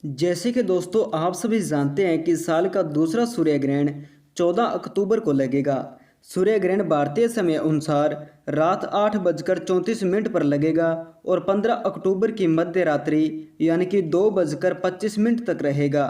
जैसे कि दोस्तों आप सभी जानते हैं कि साल का दूसरा सूर्य ग्रहण 14 अक्टूबर को लगेगा। सूर्य ग्रहण भारतीय समय अनुसार रात 8:34 पर लगेगा और 15 अक्टूबर की मध्य रात्रि यानी कि 2:25 तक रहेगा।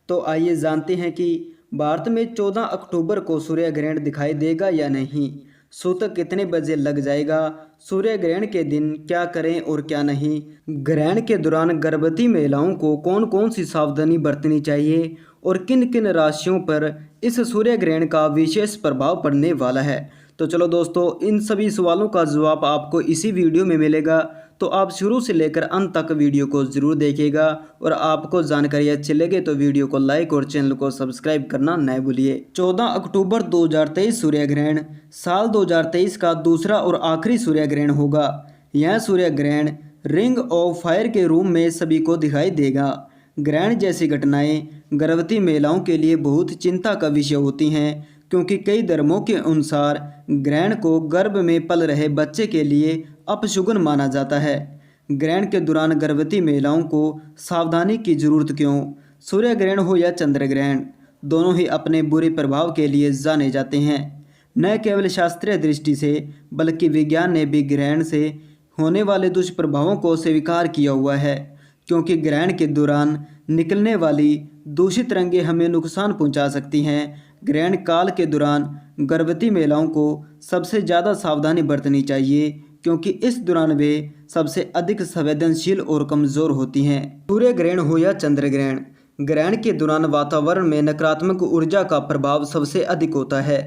तो आइए जानते हैं कि भारत में 14 अक्टूबर को सूर्य ग्रहण दिखाई देगा या नहीं। सूतक कितने बजे लग जाएगा, सूर्य ग्रहण के दिन क्या करें और क्या नहीं, ग्रहण के दौरान गर्भवती महिलाओं को कौन कौन सी सावधानी बरतनी चाहिए और किन किन राशियों पर इस सूर्य ग्रहण का विशेष प्रभाव पड़ने वाला है। तो चलो दोस्तों, इन सभी सवालों का जवाब आपको इसी वीडियो में मिलेगा। तो आप शुरू से लेकर अंत तक वीडियो को ज़रूर देखिएगा और आपको जानकारी अच्छी लगे तो वीडियो को लाइक और चैनल को सब्सक्राइब करना न भूलिए। 14 अक्टूबर 2023 सूर्य ग्रहण साल 2023 का दूसरा और आखिरी सूर्य ग्रहण होगा। यह सूर्य ग्रहण रिंग ऑफ फायर के रूप में सभी को दिखाई देगा। ग्रहण जैसी घटनाएं गर्भवती महिलाओं के लिए बहुत चिंता का विषय होती हैं, क्योंकि कई धर्मों के अनुसार ग्रहण को गर्भ में पल रहे बच्चे के लिए अपशुगन माना जाता है। ग्रहण के दौरान गर्भवती महिलाओं को सावधानी की जरूरत क्यों? सूर्य ग्रहण हो या चंद्र ग्रहण, दोनों ही अपने बुरे प्रभाव के लिए जाने जाते हैं। न केवल शास्त्रीय दृष्टि से बल्कि विज्ञान ने भी ग्रहण से होने वाले दुष्प्रभावों को स्वीकार किया हुआ है, क्योंकि ग्रहण के दौरान निकलने वाली दूषित रंगें हमें नुकसान पहुंचा सकती हैं। ग्रहण काल के दौरान गर्भवती महिलाओं को सबसे ज़्यादा सावधानी बरतनी चाहिए, क्योंकि इस दौरान वे सबसे अधिक संवेदनशील और कमज़ोर होती हैं। सूर्य ग्रहण हो या चंद्र ग्रहण, ग्रहण के दौरान वातावरण में नकारात्मक ऊर्जा का प्रभाव सबसे अधिक होता है।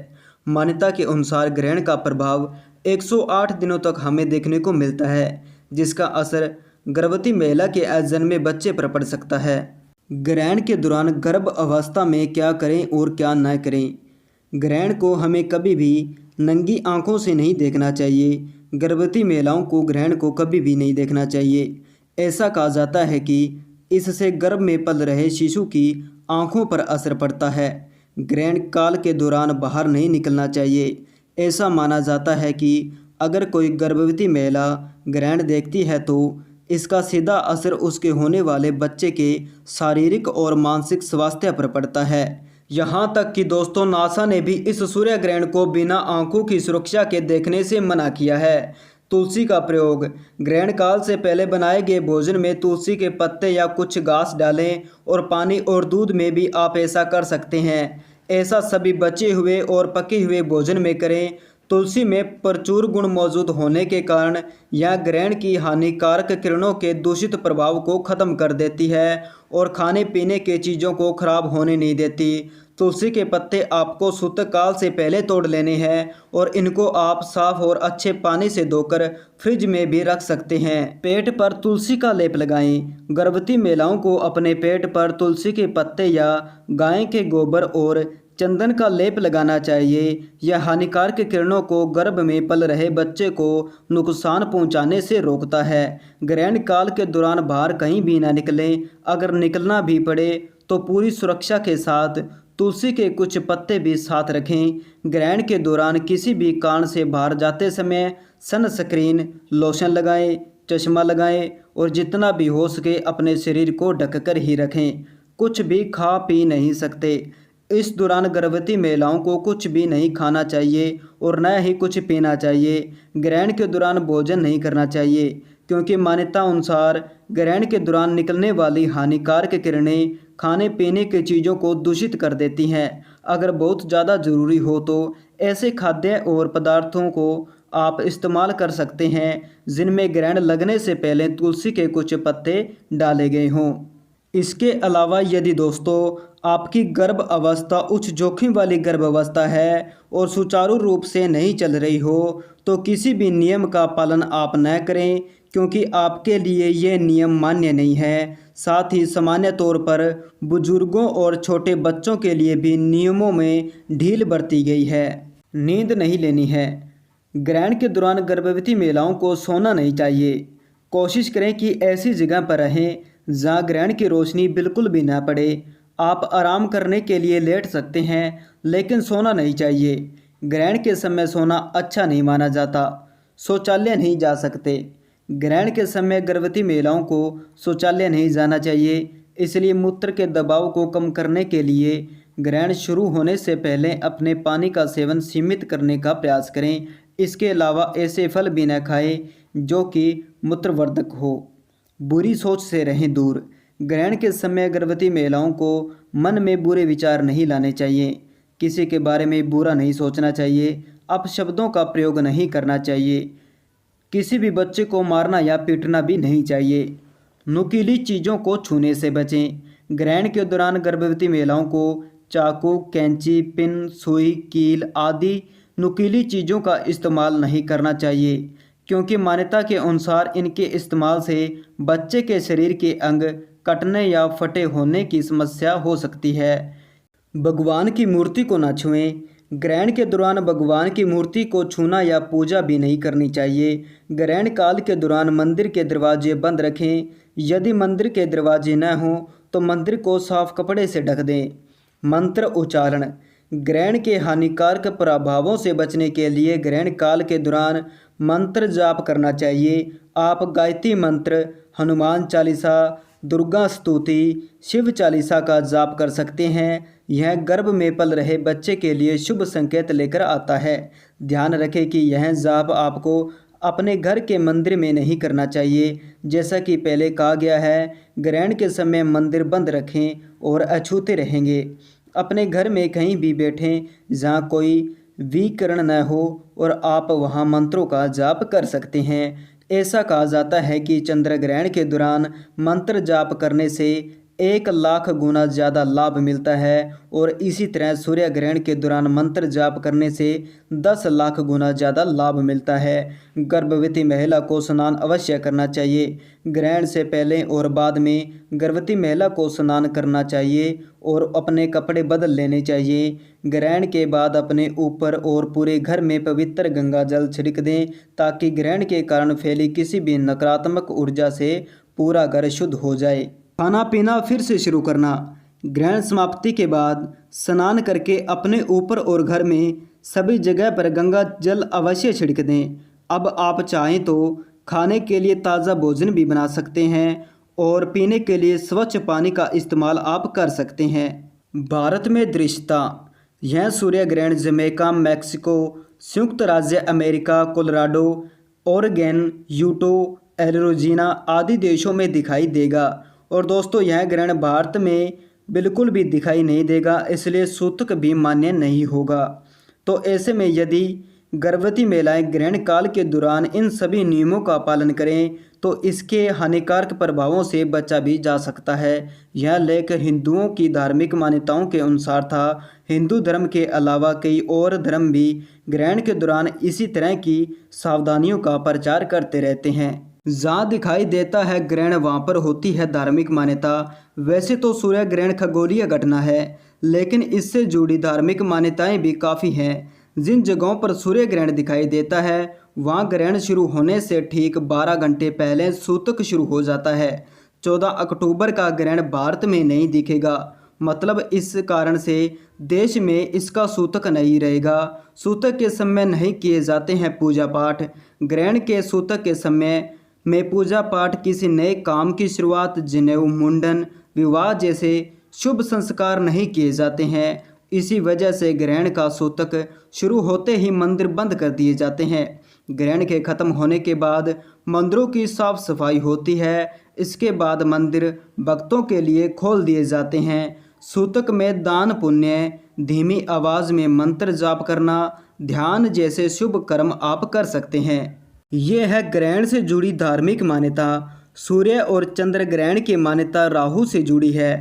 मान्यता के अनुसार ग्रहण का प्रभाव 108 दिनों तक हमें देखने को मिलता है, जिसका असर गर्भवती महिला के अजन्मे बच्चे पर पड़ सकता है। ग्रहण के दौरान गर्भ अवस्था में क्या करें और क्या न करें। ग्रहण को हमें कभी भी नंगी आंखों से नहीं देखना चाहिए। गर्भवती महिलाओं को ग्रहण को कभी भी नहीं देखना चाहिए। ऐसा कहा जाता है कि इससे गर्भ में पल रहे शिशु की आंखों पर असर पड़ता है। ग्रहण काल के दौरान बाहर नहीं निकलना चाहिए। ऐसा माना जाता है कि अगर कोई गर्भवती महिला ग्रहण देखती है तो इसका सीधा असर उसके होने वाले बच्चे के शारीरिक और मानसिक स्वास्थ्य पर पड़ता है। यहाँ तक कि दोस्तों, नासा ने भी इस सूर्य ग्रहण को बिना आंखों की सुरक्षा के देखने से मना किया है। तुलसी का प्रयोग, ग्रहण काल से पहले बनाए गए भोजन में तुलसी के पत्ते या कुछ घास डालें और पानी और दूध में भी आप ऐसा कर सकते हैं। ऐसा सभी बचे हुए और पके हुए भोजन में करें। तुलसी में प्रचुर गुण मौजूद होने के कारण यह ग्रहण की हानिकारक किरणों के दूषित प्रभाव को खत्म कर देती है और खाने पीने के चीज़ों को खराब होने नहीं देती। तुलसी के पत्ते आपको सूतक काल से पहले तोड़ लेने हैं और इनको आप साफ और अच्छे पानी से धोकर फ्रिज में भी रख सकते हैं। पेट पर तुलसी का लेप लगाएं। गर्भवती महिलाओं को अपने पेट पर तुलसी के पत्ते या गाय के गोबर और चंदन का लेप लगाना चाहिए। यह हानिकारक किरणों को गर्भ में पल रहे बच्चे को नुकसान पहुंचाने से रोकता है। ग्रहण काल के दौरान बाहर कहीं भी ना निकलें। अगर निकलना भी पड़े तो पूरी सुरक्षा के साथ तुलसी के कुछ पत्ते भी साथ रखें। ग्रहण के दौरान किसी भी कारण से बाहर जाते समय सनस्क्रीन, लोशन लगाएं, चश्मा लगाएं और जितना भी हो सके अपने शरीर को ढककर ही रखें। कुछ भी खा पी नहीं सकते। इस दौरान गर्भवती महिलाओं को कुछ भी नहीं खाना चाहिए और न ही कुछ पीना चाहिए। ग्रहण के दौरान भोजन नहीं करना चाहिए, क्योंकि मान्यता अनुसार ग्रहण के दौरान निकलने वाली हानिकारक किरणें खाने पीने की चीज़ों को दूषित कर देती हैं। अगर बहुत ज़्यादा ज़रूरी हो तो ऐसे खाद्य और पदार्थों को आप इस्तेमाल कर सकते हैं जिनमें ग्रहण लगने से पहले तुलसी के कुछ पत्ते डाले गए हों। इसके अलावा यदि दोस्तों आपकी गर्भ अवस्था उच्च जोखिम वाली गर्भ अवस्था है और सुचारू रूप से नहीं चल रही हो तो किसी भी नियम का पालन आप न करें, क्योंकि आपके लिए ये नियम मान्य नहीं है। साथ ही सामान्य तौर पर बुजुर्गों और छोटे बच्चों के लिए भी नियमों में ढील बरती गई है। नींद नहीं लेनी है। ग्रहण के दौरान गर्भवती महिलाओं को सोना नहीं चाहिए। कोशिश करें कि ऐसी जगह पर रहें जहाँ ग्रहण की रोशनी बिल्कुल भी ना पड़े। आप आराम करने के लिए लेट सकते हैं, लेकिन सोना नहीं चाहिए। ग्रहण के समय सोना अच्छा नहीं माना जाता। शौचालय नहीं जा सकते। ग्रहण के समय गर्भवती महिलाओं को शौचालय नहीं जाना चाहिए, इसलिए मूत्र के दबाव को कम करने के लिए ग्रहण शुरू होने से पहले अपने पानी का सेवन सीमित करने का प्रयास करें। इसके अलावा ऐसे फल भी न खाएं जो कि मूत्रवर्धक हो। बुरी सोच से रहें दूर। ग्रहण के समय गर्भवती महिलाओं को मन में बुरे विचार नहीं लाने चाहिए। किसी के बारे में बुरा नहीं सोचना चाहिए। अपशब्दों का प्रयोग नहीं करना चाहिए। किसी भी बच्चे को मारना या पीटना भी नहीं चाहिए। नुकीली चीज़ों को छूने से बचें। ग्रहण के दौरान गर्भवती महिलाओं को चाकू, कैंची, पिन, सुई, कील आदि नुकीली चीज़ों का इस्तेमाल नहीं करना चाहिए, क्योंकि मान्यता के अनुसार इनके इस्तेमाल से बच्चे के शरीर के अंग कटने या फटे होने की समस्या हो सकती है। भगवान की मूर्ति को न छुएं। ग्रहण के दौरान भगवान की मूर्ति को छूना या पूजा भी नहीं करनी चाहिए। ग्रहण काल के दौरान मंदिर के दरवाजे बंद रखें। यदि मंदिर के दरवाजे न हों तो मंदिर को साफ कपड़े से ढक दें। मंत्र उच्चारण। ग्रहण के हानिकारक प्रभावों से बचने के लिए ग्रहण काल के दौरान मंत्र जाप करना चाहिए। आप गायत्री मंत्र, हनुमान चालीसा, दुर्गा स्तुति, शिव चालीसा का जाप कर सकते हैं। यह गर्भ में पल रहे बच्चे के लिए शुभ संकेत लेकर आता है। ध्यान रखें कि यह जाप आपको अपने घर के मंदिर में नहीं करना चाहिए। जैसा कि पहले कहा गया है, ग्रहण के समय मंदिर बंद रखें और अछूते रहेंगे। अपने घर में कहीं भी बैठें जहाँ कोई विकिरण न हो और आप वहाँ मंत्रों का जाप कर सकते हैं। ऐसा कहा जाता है कि चंद्र ग्रहण के दौरान मंत्र जाप करने से 1,00,000 गुना ज़्यादा लाभ मिलता है और इसी तरह सूर्य ग्रहण के दौरान मंत्र जाप करने से 10,00,000 गुना ज़्यादा लाभ मिलता है। गर्भवती महिला को स्नान अवश्य करना चाहिए। ग्रहण से पहले और बाद में गर्भवती महिला को स्नान करना चाहिए और अपने कपड़े बदल लेने चाहिए। ग्रहण के बाद अपने ऊपर और पूरे घर में पवित्र गंगा जल छिड़क दें, ताकि ग्रहण के कारण फैली किसी भी नकारात्मक ऊर्जा से पूरा घर शुद्ध हो जाए। खाना पीना फिर से शुरू करना। ग्रहण समाप्ति के बाद स्नान करके अपने ऊपर और घर में सभी जगह पर गंगा जल अवश्य छिड़क दें। अब आप चाहें तो खाने के लिए ताज़ा भोजन भी बना सकते हैं और पीने के लिए स्वच्छ पानी का इस्तेमाल आप कर सकते हैं। भारत में दृश्यता। यह सूर्य ग्रहण जमैका, मैक्सिको, संयुक्त राज्य America, Colorado, Oregon, Utah, Arizona आदि देशों में दिखाई देगा। और दोस्तों, यह ग्रहण भारत में बिल्कुल भी दिखाई नहीं देगा, इसलिए सूतक भी मान्य नहीं होगा। तो ऐसे में यदि गर्भवती महिलाएं ग्रहण काल के दौरान इन सभी नियमों का पालन करें तो इसके हानिकारक प्रभावों से बचा भी जा सकता है। यह लेख हिंदुओं की धार्मिक मान्यताओं के अनुसार था। हिंदू धर्म के अलावा कई और धर्म भी ग्रहण के दौरान इसी तरह की सावधानियों का प्रचार करते रहते हैं। जहाँ दिखाई देता है ग्रहण वहाँ पर होती है धार्मिक मान्यता। वैसे तो सूर्य ग्रहण खगोलीय घटना है, लेकिन इससे जुड़ी धार्मिक मान्यताएं भी काफ़ी हैं। जिन जगहों पर सूर्य ग्रहण दिखाई देता है वहाँ ग्रहण शुरू होने से ठीक 12 घंटे पहले सूतक शुरू हो जाता है। 14 अक्टूबर का ग्रहण भारत में नहीं दिखेगा, मतलब इस कारण से देश में इसका सूतक नहीं रहेगा। सूतक के समय नहीं किए जाते हैं पूजा पाठ। ग्रहण के सूतक के समय में पूजा पाठ, किसी नए काम की शुरुआत, जनेऊ, मुंडन, विवाह जैसे शुभ संस्कार नहीं किए जाते हैं। इसी वजह से ग्रहण का सूतक शुरू होते ही मंदिर बंद कर दिए जाते हैं। ग्रहण के खत्म होने के बाद मंदिरों की साफ सफाई होती है। इसके बाद मंदिर भक्तों के लिए खोल दिए जाते हैं। सूतक में दान पुण्य, धीमी आवाज़ में मंत्र जाप करना, ध्यान जैसे शुभ कर्म आप कर सकते हैं। ये है ग्रहण से जुड़ी धार्मिक मान्यता। सूर्य और चंद्र ग्रहण की मान्यता राहु से जुड़ी है।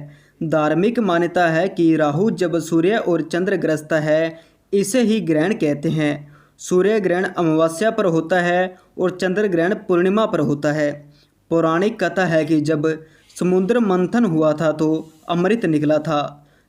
धार्मिक मान्यता है कि राहु जब सूर्य और चंद्र ग्रस्त है इसे ही ग्रहण कहते हैं। सूर्य ग्रहण अमावस्या पर होता है और चंद्र ग्रहण पूर्णिमा पर होता है। पौराणिक कथा है कि जब समुद्र मंथन हुआ था तो अमृत निकला था।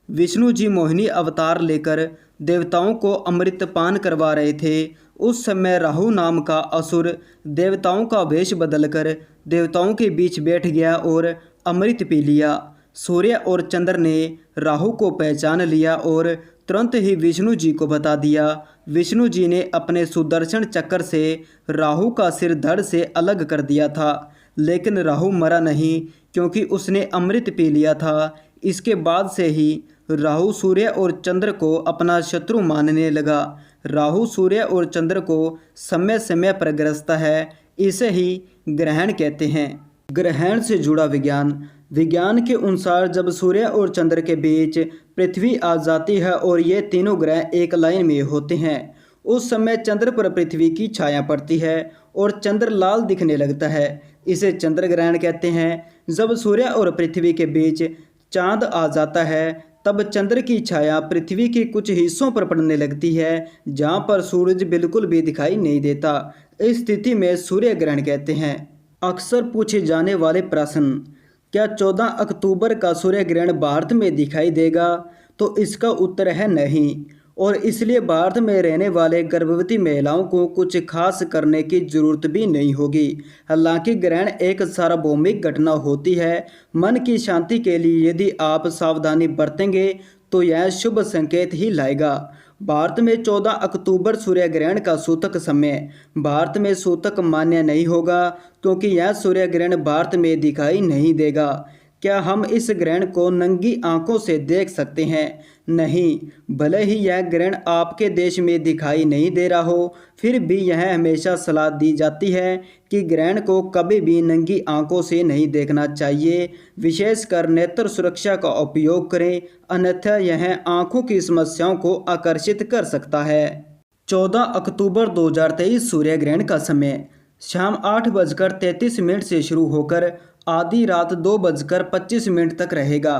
विष्णु जी मोहिनी अवतार लेकर देवताओं को अमृत पान करवा रहे थे। उस समय राहु नाम का असुर देवताओं का वेश बदलकर देवताओं के बीच बैठ गया और अमृत पी लिया। सूर्य और चंद्र ने राहु को पहचान लिया और तुरंत ही विष्णु जी को बता दिया। विष्णु जी ने अपने सुदर्शन चक्र से राहु का सिर धड़ से अलग कर दिया था, लेकिन राहु मरा नहीं, क्योंकि उसने अमृत पी लिया था। इसके बाद से ही राहु सूर्य और चंद्र को अपना शत्रु मानने लगा। राहु सूर्य और चंद्र को समय समय पर ग्रसता है, इसे ही ग्रहण कहते हैं। ग्रहण से जुड़ा विज्ञान। विज्ञान के अनुसार जब सूर्य और चंद्र के बीच पृथ्वी आ जाती है और ये तीनों ग्रह एक लाइन में होते हैं, उस समय चंद्र पर पृथ्वी की छाया पड़ती है और चंद्र लाल दिखने लगता है। इसे चंद्र ग्रहण कहते हैं। जब सूर्य और पृथ्वी के बीच चांद आ जाता है तब चंद्र की छाया पृथ्वी के कुछ हिस्सों पर पड़ने लगती है जहां पर सूरज बिल्कुल भी दिखाई नहीं देता। इस स्थिति में सूर्य ग्रहण कहते हैं। अक्सर पूछे जाने वाले प्रश्न, क्या 14 अक्टूबर का सूर्य ग्रहण भारत में दिखाई देगा? तो इसका उत्तर है नहीं, और इसलिए भारत में रहने वाले गर्भवती महिलाओं को कुछ खास करने की जरूरत भी नहीं होगी। हालांकि ग्रहण एक सार्वभौमिक घटना होती है। मन की शांति के लिए यदि आप सावधानी बरतेंगे तो यह शुभ संकेत ही लाएगा। भारत में 14 अक्टूबर सूर्य ग्रहण का सूतक समय। भारत में सूतक मान्य नहीं होगा क्योंकि यह सूर्य ग्रहण भारत में दिखाई नहीं देगा। क्या हम इस ग्रहण को नंगी आंखों से देख सकते हैं? नहीं। भले ही यह ग्रहण आपके देश में दिखाई नहीं दे रहा हो, फिर भी यह हमेशा सलाह दी जाती है कि ग्रहण को कभी भी नंगी आंखों से नहीं देखना चाहिए। विशेषकर नेत्र सुरक्षा का उपयोग करें, अन्यथा यह आंखों की समस्याओं को आकर्षित कर सकता है। 14 अक्टूबर 2023 सूर्य ग्रहण का समय शाम 8:33 से शुरू होकर आधी रात 2:25 तक रहेगा।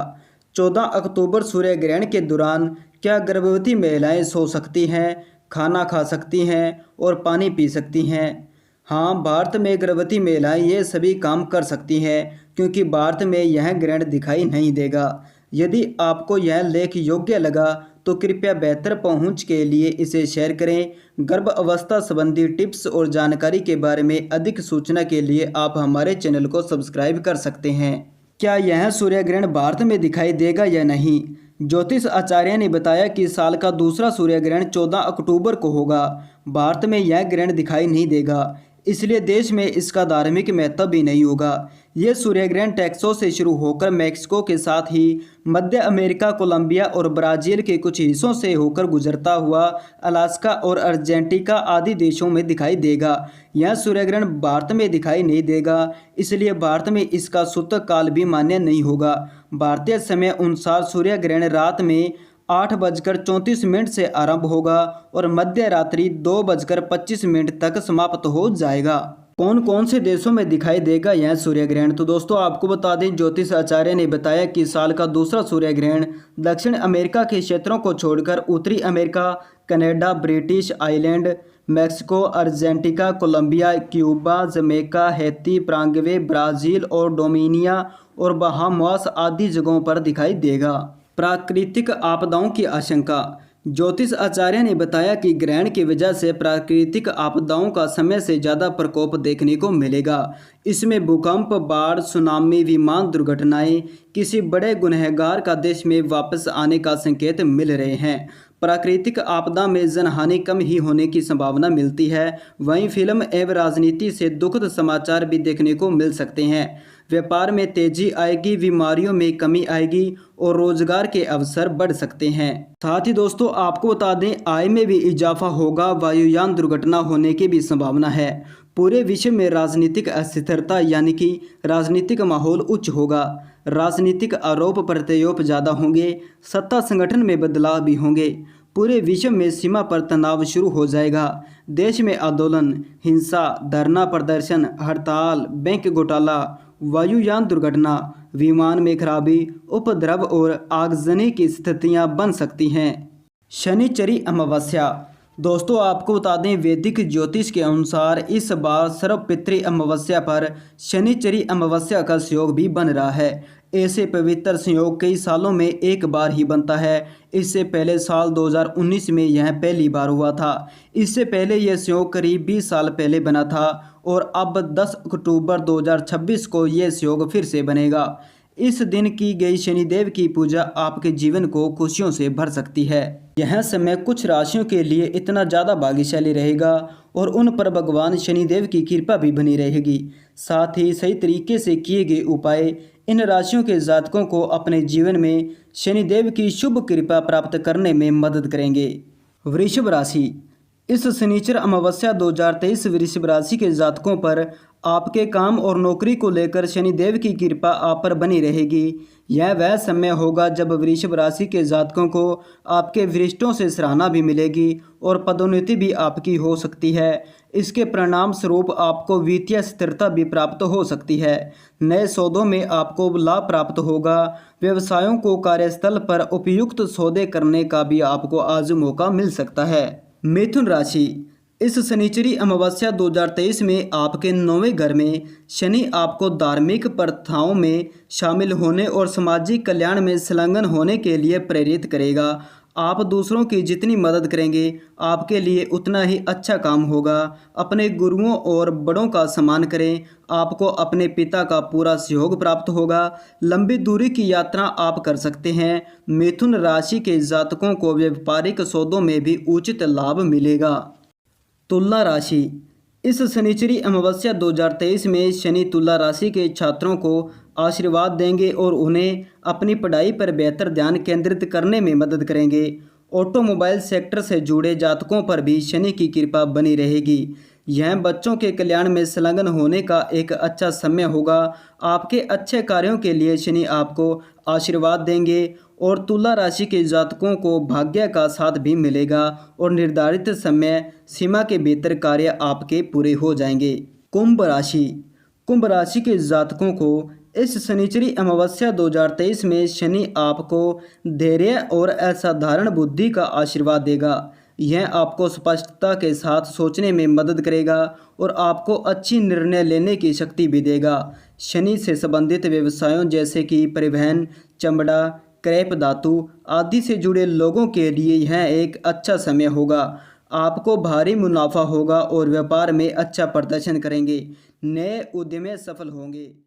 14 अक्टूबर सूर्य ग्रहण के दौरान क्या गर्भवती महिलाएं सो सकती हैं, खाना खा सकती हैं और पानी पी सकती हैं? हाँ, भारत में गर्भवती महिलाएं ये सभी काम कर सकती हैं क्योंकि भारत में यह ग्रहण दिखाई नहीं देगा। यदि आपको यह लेख योग्य लगा तो कृपया बेहतर पहुंच के लिए इसे शेयर करें। गर्भ अवस्था संबंधी टिप्स और जानकारी के बारे में अधिक सूचना के लिए आप हमारे चैनल को सब्सक्राइब कर सकते हैं। क्या यह सूर्य ग्रहण भारत में दिखाई देगा या नहीं? ज्योतिष आचार्य ने बताया कि साल का दूसरा सूर्य ग्रहण 14 अक्टूबर को होगा। भारत में यह ग्रहण दिखाई नहीं देगा, इसलिए देश में इसका धार्मिक महत्व भी नहीं होगा। यह सूर्य ग्रहण टेक्सास से शुरू होकर मैक्सिको के साथ ही मध्य अमेरिका, कोलंबिया और ब्राज़ील के कुछ हिस्सों से होकर गुजरता हुआ अलास्का और अर्जेंटीना आदि देशों में दिखाई देगा। यह सूर्य ग्रहण भारत में दिखाई नहीं देगा, इसलिए भारत में इसका सूतक काल भी मान्य नहीं होगा। भारतीय समय अनुसार सूर्य ग्रहण रात में 8:34 से आरंभ होगा और मध्य रात्रि 2:25 तक समाप्त हो जाएगा। कौन कौन से देशों में दिखाई देगा यह सूर्य ग्रहण? तो दोस्तों आपको बता दें, ज्योतिष आचार्य ने बताया कि साल का दूसरा सूर्य ग्रहण दक्षिण अमेरिका के क्षेत्रों को छोड़कर उत्तरी America, Canada, British island, Mexico, Argentina, Colombia, Cuba, Jamaica, Haiti, Paraguay, Brazil और डोमिनिया और बहामास आदि जगहों पर दिखाई देगा। प्राकृतिक आपदाओं की आशंका। ज्योतिष आचार्य ने बताया कि ग्रहण की वजह से प्राकृतिक आपदाओं का समय से ज़्यादा प्रकोप देखने को मिलेगा। इसमें भूकंप, बाढ़, सुनामी, विमान दुर्घटनाएं, किसी बड़े गुनहगार का देश में वापस आने का संकेत मिल रहे हैं। प्राकृतिक आपदा में जनहानि कम ही होने की संभावना मिलती है। वहीं फिल्म एवं राजनीति से दुखद समाचार भी देखने को मिल सकते हैं। व्यापार में तेजी आएगी, बीमारियों में कमी आएगी और रोजगार के अवसर बढ़ सकते हैं। साथ ही दोस्तों आपको बता दें, आय में भी इजाफा होगा। वायुयान दुर्घटना होने की भी संभावना है। पूरे विश्व में राजनीतिक अस्थिरता यानी कि राजनीतिक माहौल उच्च होगा। राजनीतिक आरोप प्रत्यारोप ज़्यादा होंगे। सत्ता संगठन में बदलाव भी होंगे। पूरे विश्व में सीमा पर तनाव शुरू हो जाएगा। देश में आंदोलन, हिंसा, धरना प्रदर्शन, हड़ताल, बैंक घोटाला, वायुयान दुर्घटना, विमान में खराबी, उपद्रव और आगजनी की स्थितियां बन सकती हैं। शनिचरी अमावस्या। दोस्तों आपको बता दें, वैदिक ज्योतिष के अनुसार इस बार सर्वपितृ अमावस्या पर शनिचरी अमावस्या का संयोग भी बन रहा है। ऐसे पवित्र संयोग कई सालों में एक बार ही बनता है। इससे पहले साल 2019 में यह पहली बार हुआ था। इससे पहले यह संयोग करीब 20 साल पहले बना था और अब 10 अक्टूबर 2026 को यह संयोग फिर से बनेगा। इस दिन की गई शनिदेव की पूजा आपके जीवन को खुशियों से भर सकती है। यह समय कुछ राशियों के लिए इतना ज़्यादा भाग्यशाली रहेगा और उन पर भगवान शनिदेव की कृपा भी बनी रहेगी। साथ ही सही तरीके से किए गए उपाय इन राशियों के जातकों को अपने जीवन में शनिदेव की शुभ कृपा प्राप्त करने में मदद करेंगे। वृषभ राशि। इस शनिचर अमावस्या 2023 वृषभ राशि के जातकों पर आपके काम और नौकरी को लेकर शनिदेव की कृपा आप पर बनी रहेगी। यह वह समय होगा जब वृषभ राशि के जातकों को आपके वरिष्ठों से सराहना भी मिलेगी और पदोन्नति भी आपकी हो सकती है। इसके परिणाम स्वरूप आपको वित्तीय स्थिरता भी प्राप्त हो सकती है। नए सौदों में आपको लाभ प्राप्त होगा। व्यवसायों को कार्यस्थल पर उपयुक्त सौदे करने का भी आपको आज मौका मिल सकता है। मिथुन राशि। इस शनिचरी अमावस्या 2023 में आपके 9वें घर में शनि आपको धार्मिक प्रथाओं में शामिल होने और सामाजिक कल्याण में संलग्न होने के लिए प्रेरित करेगा। आप दूसरों की जितनी मदद करेंगे आपके लिए उतना ही अच्छा काम होगा। अपने गुरुओं और बड़ों का सम्मान करें। आपको अपने पिता का पूरा सहयोग प्राप्त होगा। लंबी दूरी की यात्रा आप कर सकते हैं। मिथुन राशि के जातकों को व्यापारिक सौदों में भी उचित लाभ मिलेगा। तुला राशि। इस शनिचरी अमावस्या 2023 में शनि तुला राशि के छात्रों को आशीर्वाद देंगे और उन्हें अपनी पढ़ाई पर बेहतर ध्यान केंद्रित करने में मदद करेंगे। ऑटोमोबाइल सेक्टर से जुड़े जातकों पर भी शनि की कृपा बनी रहेगी। यह बच्चों के कल्याण में संलग्न होने का एक अच्छा समय होगा। आपके अच्छे कार्यों के लिए शनि आपको आशीर्वाद देंगे और तुला राशि के जातकों को भाग्य का साथ भी मिलेगा और निर्धारित समय सीमा के भीतर कार्य आपके पूरे हो जाएंगे। कुंभ राशि। कुंभ राशि के जातकों को इस शनिचरी अमावस्या 2023 में शनि आपको धैर्य और असाधारण बुद्धि का आशीर्वाद देगा। यह आपको स्पष्टता के साथ सोचने में मदद करेगा और आपको अच्छी निर्णय लेने की शक्ति भी देगा। शनि से संबंधित व्यवसायों जैसे कि परिवहन, चमड़ा, क्रैप धातु आदि से जुड़े लोगों के लिए यह एक अच्छा समय होगा। आपको भारी मुनाफा होगा और व्यापार में अच्छा प्रदर्शन करेंगे। नए उद्यम सफल होंगे।